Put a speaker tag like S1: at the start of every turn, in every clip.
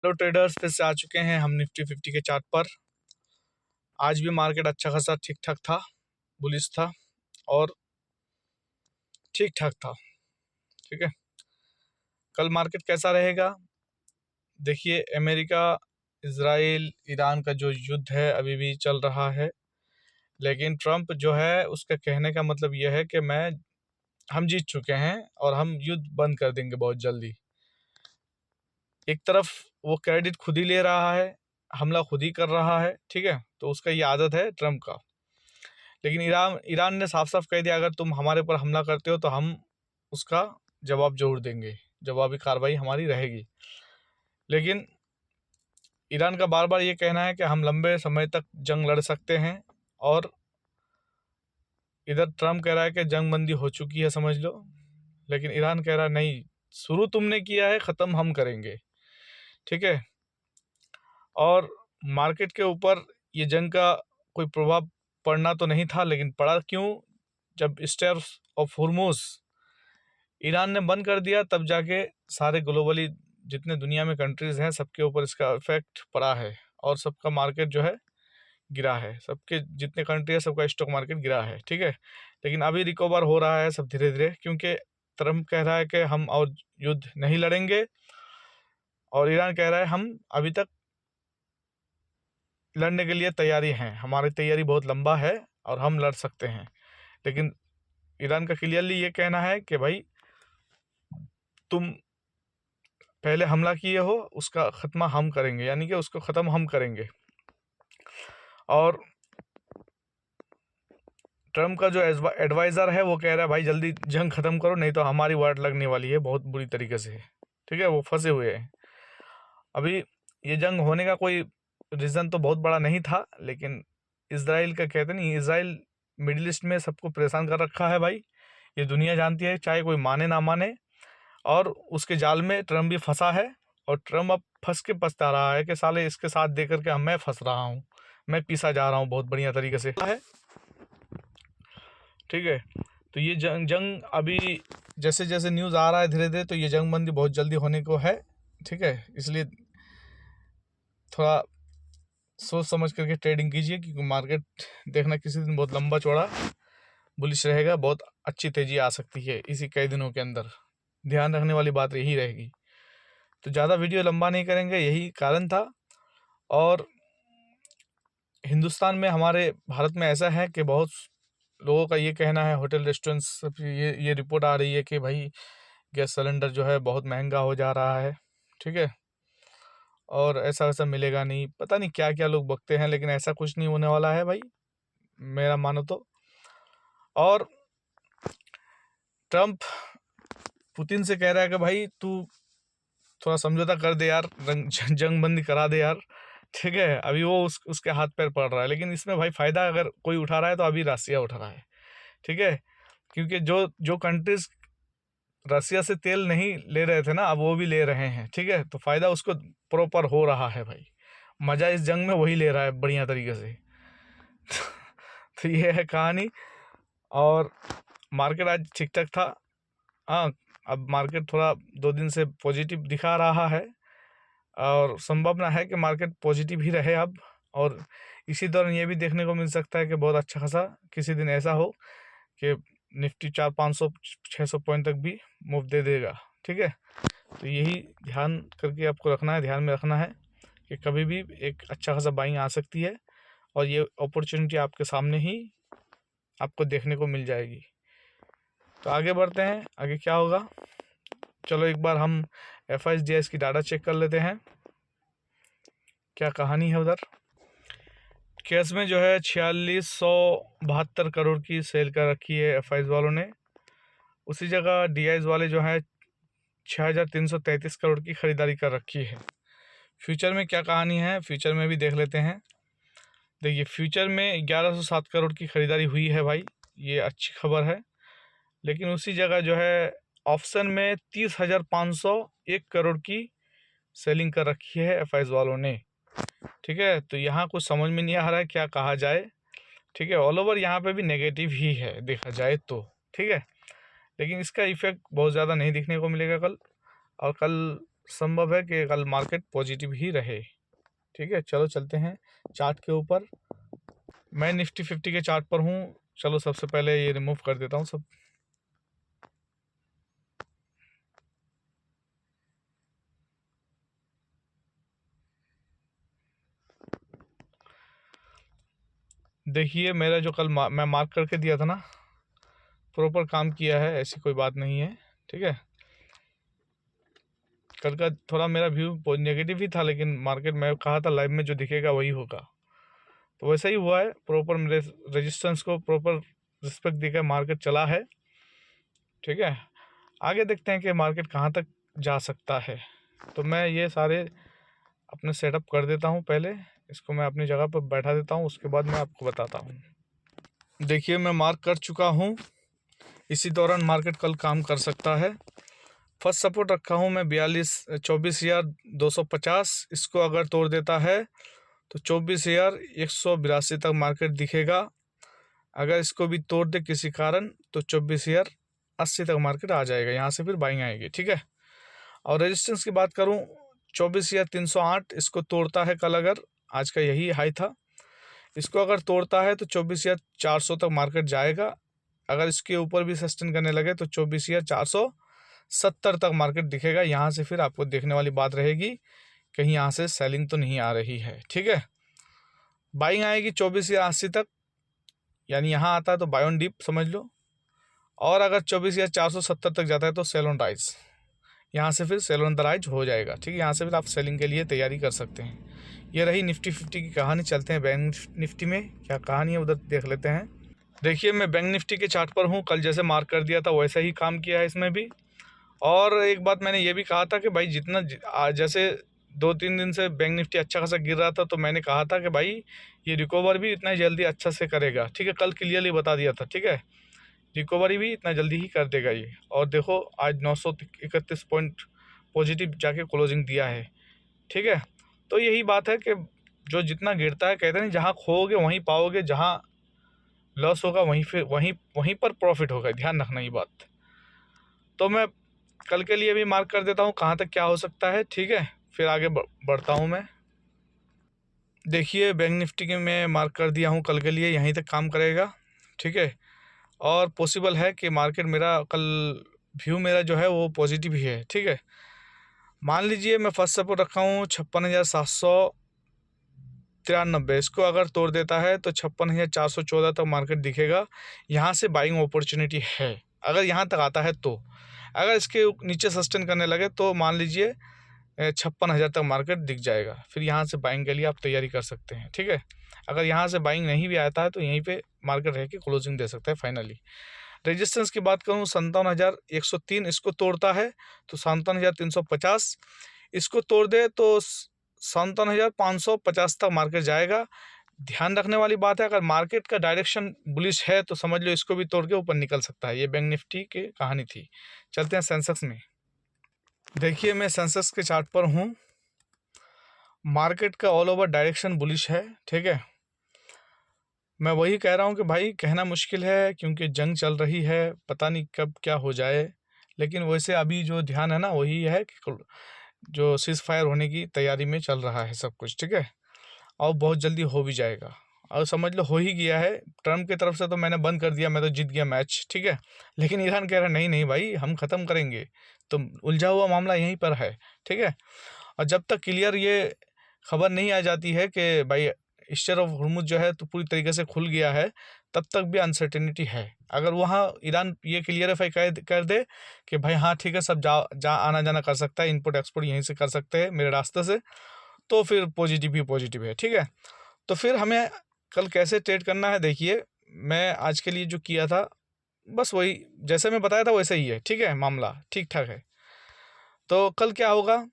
S1: Hello traders, फिर से आ चुके हैं हम निफ्टी 50 के चार्ट पर। आज भी मार्केट अच्छा खासा ठीक ठाक था, बुलिश था और ठीक ठाक था। ठीक है, कल मार्केट कैसा रहेगा देखिए। अमेरिका, इजराइल, ईरान का जो युद्ध है अभी भी चल रहा है, लेकिन ट्रम्प जो है उसका कहने का मतलब यह है कि हम जीत चुके हैं और हम युद्ध बंद कर देंगे बहुत जल्दी। एक तरफ वो क्रेडिट खुद ही ले रहा है, हमला खुद ही कर रहा है, ठीक है, तो उसका ये आदत है ट्रम्प का। लेकिन ईरान ने साफ साफ कह दिया, अगर तुम हमारे पर हमला करते हो तो हम उसका जवाब जरूर देंगे, जवाबी कार्रवाई हमारी रहेगी। लेकिन ईरान का बार बार ये कहना है कि हम लंबे समय तक जंग लड़ सकते हैं, और इधर ट्रम्प कह रहा है कि जंग बंदी हो चुकी है समझ लो। लेकिन ईरान कह रहा है नहीं, शुरू तुमने किया है, ख़त्म हम करेंगे। ठीक है, और मार्केट के ऊपर ये जंग का कोई प्रभाव पड़ना तो नहीं था, लेकिन पड़ा क्यों? जब स्ट्रेट ऑफ हॉर्मुज़ ईरान ने बंद कर दिया, तब जाके सारे ग्लोबली जितने दुनिया में कंट्रीज़ हैं सबके ऊपर इसका इफेक्ट पड़ा है, और सबका मार्केट जो है गिरा है। सबके जितने कंट्री है सबका स्टॉक मार्केट गिरा है। ठीक है, लेकिन अभी रिकवर हो रहा है सब धीरे धीरे, क्योंकि ट्रम्प कह रहा है कि हम और युद्ध नहीं लड़ेंगे, और ईरान कह रहा है हम अभी तक लड़ने के लिए तैयारी हैं, हमारी तैयारी बहुत लंबा है और हम लड़ सकते हैं। लेकिन ईरान का क्लियरली ये कहना है कि भाई तुम पहले हमला किए हो, उसका ख़त्मा हम करेंगे, यानी कि उसको ख़त्म हम करेंगे। और ट्रम्प का जो एडवाइज़र है वो कह रहा है भाई जल्दी जंग ख़त्म करो, नहीं तो हमारी वाट लगने वाली है बहुत बुरी तरीके से। ठीक है, वो फंसे हुए हैं अभी। ये जंग होने का कोई रीज़न तो बहुत बड़ा नहीं था, लेकिन इसराइल का कहते नहीं, इसराइल मिडिल ईस्ट में सबको परेशान कर रखा है भाई, ये दुनिया जानती है, चाहे कोई माने ना माने। और उसके जाल में ट्रम्प भी फंसा है, और ट्रम्प अब फंस के पछता रहा है कि साले इसके साथ दे करके मैं फंस रहा हूँ, मैं पीसा जा रहा हूँ बहुत बढ़िया तरीके से है। ठीक है, तो ये जंग अभी जैसे जैसे न्यूज़ आ रहा है धीरे धीरे, तो ये जंग बंदी बहुत जल्दी होने को है। ठीक है, इसलिए थोड़ा सोच समझ करके ट्रेडिंग कीजिए, क्योंकि मार्केट देखना किसी दिन बहुत लंबा चौड़ा बुलिश रहेगा, बहुत अच्छी तेज़ी आ सकती है इसी कई दिनों के अंदर। ध्यान रखने वाली बात यही रहेगी। तो ज़्यादा वीडियो लंबा नहीं करेंगे, यही कारण था। और हिंदुस्तान में, हमारे भारत में ऐसा है कि बहुत लोगों का ये कहना है, होटल रेस्टोरेंट्स सब ये रिपोर्ट आ रही है कि भाई गैस सिलेंडर जो है बहुत महंगा हो जा रहा है। ठीक है, और ऐसा वैसा मिलेगा नहीं, पता नहीं क्या क्या लोग बकते हैं, लेकिन ऐसा कुछ नहीं होने वाला है भाई, मेरा मानो तो। और ट्रम्प पुतिन से कह रहा है कि भाई तू थोड़ा समझौता कर दे यार, जंग बंदी करा दे यार। ठीक है, अभी वो उसके हाथ पैर पड़ रहा है, लेकिन इसमें भाई फ़ायदा अगर कोई उठा रहा है तो अभी रसिया उठा रहा है। ठीक है, क्योंकि जो जो कंट्रीज़ रसिया से तेल नहीं ले रहे थे ना, अब वो भी ले रहे हैं। ठीक है, तो फ़ायदा उसको प्रॉपर हो रहा है भाई, मज़ा इस जंग में वही ले रहा है बढ़िया तरीके से। तो ये है कहानी। और मार्केट आज ठीक ठाक था। हाँ, अब मार्केट थोड़ा 2 दिन से पॉजिटिव दिखा रहा है, और संभावना है कि मार्केट पॉजिटिव ही रहे अब। और इसी दौरान ये भी देखने को मिल सकता है कि बहुत अच्छा खासा किसी दिन ऐसा हो कि निफ्टी 400-500-600 पॉइंट तक भी मूव दे देगा। ठीक है, तो यही ध्यान करके आपको रखना है, ध्यान में रखना है कि कभी भी एक अच्छा खासा बाइंग आ सकती है, और ये अपॉर्चुनिटी आपके सामने ही आपको देखने को मिल जाएगी। तो आगे बढ़ते हैं, आगे क्या होगा। चलो एक बार हम FIS की डाटा चेक कर लेते हैं, क्या कहानी है उधर। कैश में जो है 4672 करोड़ की सेल कर रखी है FIS वालों ने। उसी जगह DIs वाले जो हैं 6333 करोड़ की ख़रीदारी कर रखी है। फ्यूचर में क्या कहानी है, फ्यूचर में भी देख लेते हैं। देखिए, फ्यूचर में 1107 करोड़ की ख़रीदारी हुई है भाई, ये अच्छी खबर है। लेकिन उसी जगह जो है ऑप्शन में 30,501 करोड़ की सेलिंग कर रखी है FIS वालों ने। ठीक है, तो यहाँ कुछ समझ में नहीं आ रहा है क्या कहा जाए। ठीक है, ऑल ओवर यहाँ पे भी नेगेटिव ही है देखा जाए तो। ठीक है, लेकिन इसका इफेक्ट बहुत ज़्यादा नहीं दिखने को मिलेगा कल। और कल संभव है कि कल मार्केट पॉजिटिव ही रहे। ठीक है, चलो चलते हैं चार्ट के ऊपर। मैं निफ्टी 50 के चार्ट पर हूँ। चलो सबसे पहले ये रिमूव कर देता हूँ सब। देखिए मेरा जो कल मैं मार्क करके दिया था ना, प्रॉपर काम किया है, ऐसी कोई बात नहीं है। ठीक है, कल का थोड़ा मेरा व्यू नेगेटिव ही था, लेकिन मार्केट में कहा था लाइव में जो दिखेगा वही होगा, तो वैसा ही हुआ है। प्रॉपर मेरे रेजिस्टेंस को प्रॉपर रिस्पेक्ट देकर मार्केट चला है। ठीक है, आगे देखते हैं कि मार्केट कहाँ तक जा सकता है। तो मैं ये सारे अपने सेटअप कर देता हूँ, पहले इसको मैं अपनी जगह पर बैठा देता हूँ, उसके बाद मैं आपको बताता हूँ। देखिए मैं मार्क कर चुका हूँ, इसी दौरान मार्केट कल काम कर सकता है। फर्स्ट सपोर्ट रखा हूँ मैं 24,250। इसको अगर तोड़ देता है तो 24,182 तक मार्केट दिखेगा। अगर इसको भी तोड़ दे किसी कारण तो 24,080 तक मार्केट आ जाएगा, यहाँ से फिर बाइंग आएगी। ठीक है, और रेजिस्टेंस की बात करूँ 24,308, इसको तोड़ता है कल, अगर आज का यही हाई था, इसको अगर तोड़ता है तो 24,400 तक मार्केट जाएगा। अगर इसके ऊपर भी सस्टेन करने लगे तो 24,470 तक मार्केट दिखेगा। यहाँ से फिर आपको देखने वाली बात रहेगी कहीं यहाँ से सेलिंग तो नहीं आ रही है। ठीक है, बाइंग आएगी 24,080 तक, यानी यहाँ आता है तो बाय ऑन डिप समझ लो। और अगर 24,470 तक जाता है तो सेल ऑन राइज, यहाँ से फिर सेल ऑन द राइज हो जाएगा। ठीक है, यहाँ से फिर आप सेलिंग के लिए तैयारी कर सकते हैं। ये रही निफ्टी 50 की कहानी। चलते हैं बैंक निफ्टी में क्या कहानी है उधर देख लेते हैं। देखिए मैं बैंक निफ्टी के चार्ट पर हूँ, कल जैसे मार्क कर दिया था वैसा ही काम किया है इसमें भी। और एक बात मैंने ये भी कहा था कि भाई जितना जैसे 2-3 दिन से बैंक निफ्टी अच्छा खासा गिर रहा था, तो मैंने कहा था कि भाई ये रिकवर भी इतना जल्दी अच्छा से करेगा। ठीक है, कल क्लियरली बता दिया था। ठीक है, रिकवरी भी इतना जल्दी ही कर देगा ये। और देखो आज 931 पॉइंट पॉजिटिव जाके क्लोजिंग दिया है। ठीक है, तो यही बात है कि जो जितना गिरता है, कहते नहीं जहाँ खोओगे वहीं पाओगे, जहाँ लॉस होगा वहीं फिर वहीं पर प्रॉफिट होगा, ध्यान रखना ये बात। तो मैं कल के लिए भी मार्क कर देता हूँ कहाँ तक क्या हो सकता है। ठीक है, फिर आगे बढ़ता हूँ मैं। देखिए बैंक निफ्टी के मैं मार्क कर दिया हूँ, कल के लिए यहीं तक काम करेगा। ठीक है, और पॉसिबल है कि मार्केट मेरा कल व्यू मेरा जो है वो पॉजिटिव ही है। ठीक है, मान लीजिए मैं फर्स्ट सपोर्ट रखा हूँ 56,793, इसको अगर तोड़ देता है तो 56,414 तक मार्केट दिखेगा। यहाँ से बाइंग अपॉर्चुनिटी है अगर यहाँ तक आता है तो। अगर इसके नीचे सस्टेन करने लगे तो मान लीजिए 56,000 तक मार्केट दिख जाएगा, फिर यहाँ से बाइंग के लिए आप तैयारी कर सकते हैं। ठीक है, अगर यहाँ से बाइंग नहीं भी आता है तो यहीं पे मार्केट रह के क्लोजिंग दे सकता है फाइनली। रेजिस्टेंस की बात करूँ 57,103, इसको तोड़ता है तो 57,350, इसको तोड़ दे तो 57,550 तक मार्केट जाएगा। ध्यान रखने वाली बात है, अगर मार्केट का डायरेक्शन बुलिश है तो समझ लो इसको भी तोड़ के ऊपर निकल सकता है। ये बैंक निफ्टी की कहानी थी। चलते हैं सेंसेक्स में। देखिए मैं सेंसेक्स के चार्ट पर हूँ, मार्केट का ऑल ओवर डायरेक्शन बुलिश है। ठीक है, मैं वही कह रहा हूँ कि भाई कहना मुश्किल है क्योंकि जंग चल रही है, पता नहीं कब क्या हो जाए, लेकिन वैसे अभी जो ध्यान है ना वही है कि जो सीज़ फायर होने की तैयारी में चल रहा है सब कुछ। ठीक है, और बहुत जल्दी हो भी जाएगा, और समझ लो हो ही गया है। ट्रम्प की तरफ से तो मैंने बंद कर दिया, मैं तो जीत गया मैच। ठीक है, लेकिन ईरान कह रहा नहीं नहीं भाई हम ख़त्म करेंगे, तो उलझा हुआ मामला यहीं पर है। ठीक है, और जब तक क्लियर ये खबर नहीं आ जाती है कि भाई स्ट्रेट ऑफ हॉर्मुज़ जो है तो पूरी तरीके से खुल गया है, तब तक भी अनसर्टेनिटी है। अगर वहाँ ईरान ये क्लियरिफाई कर दे कि भाई हाँ ठीक है सब जा आना जाना कर सकता है, इम्पोर्ट एक्सपोर्ट यहीं से कर सकते हैं मेरे रास्ते से, तो फिर पॉजिटिव ही पॉजिटिव है। ठीक है, तो फिर हमें कल कैसे ट्रेड करना है, देखिए मैं आज के लिए जो किया था बस वही जैसे मैं बताया था वैसे ही है। ठीक है, मामला ठीक ठाक है। तो कल क्या होगा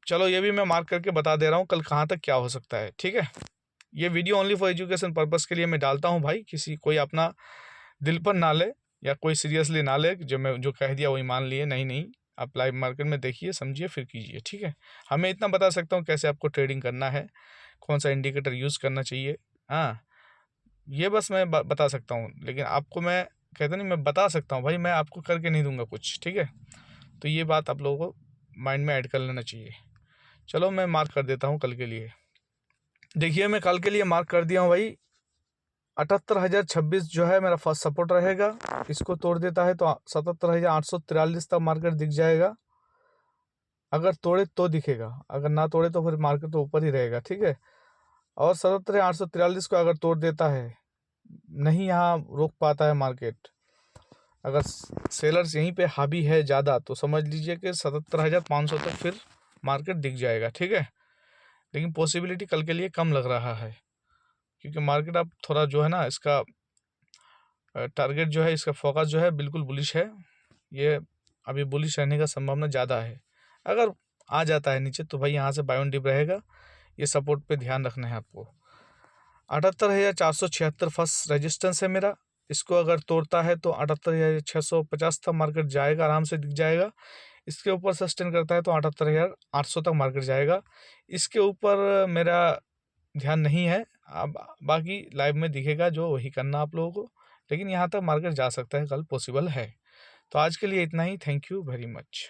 S1: चलो ये भी मैं मार्क करके बता दे रहा हूँ कल कहाँ तक क्या हो सकता है। ठीक है, ये video only for education purpose के लिए मैं डालता हूँ भाई, किसी कोई अपना दिल पर ना ले या कोई सीरियसली ना ले, जो मैं जो कह दिया वही मान लिए, नहीं नहीं, आप लाइव मार्केट में देखिए समझिए फिर कीजिए। ठीक है, हमें इतना बता सकता हूँ कैसे आपको ट्रेडिंग करना है, कौन सा इंडिकेटर यूज़ करना चाहिए, हाँ ये बस मैं बता सकता हूँ, लेकिन आपको मैं कहता नहीं मैं बता सकता हूँ भाई, मैं आपको करके नहीं दूंगा कुछ। ठीक है, तो ये बात आप लोगों को माइंड में ऐड कर लेना चाहिए। चलो मैं मार्क कर देता हूँ कल के लिए। देखिए मैं कल के लिए मार्क कर दिया हूँ भाई, 78,026 जो है मेरा फर्स्ट सपोर्ट रहेगा। इसको तोड़ देता है तो 77,843 तक मार्केट दिख जाएगा। अगर तोड़े तो दिखेगा, अगर ना तोड़े तो फिर मार्केट तो ऊपर ही रहेगा, ठीक है। और 77,843 को अगर तोड़ देता है, नहीं यहाँ रोक पाता है मार्केट, अगर सेलर्स यहीं पे हावी है ज़्यादा, तो समझ लीजिए कि 77,500 तक फिर मार्केट दिख जाएगा, ठीक है। लेकिन पॉसिबिलिटी कल के लिए कम लग रहा है, क्योंकि मार्केट अब थोड़ा जो है ना, इसका टारगेट जो है, इसका फोकस जो है बिल्कुल बुलिश है। ये अभी बुलिश रहने का संभावना ज़्यादा है। अगर आ जाता है नीचे तो भाई यहाँ से बाय ऑन डिप रहेगा। ये सपोर्ट पे ध्यान रखना है आपको। 78,476 फर्स्ट रेजिस्टेंस है मेरा। इसको अगर तोड़ता है तो 78,650 तक मार्केट जाएगा, आराम से दिख जाएगा। इसके ऊपर सस्टेन करता है तो 78,800 तक मार्केट जाएगा। इसके ऊपर मेरा ध्यान नहीं है। अब बाकी लाइव में दिखेगा जो, वही करना आप लोगों को। लेकिन यहाँ तक मार्केट जा सकता है कल, पॉसिबल है। तो आज के लिए इतना ही। Thank you very much.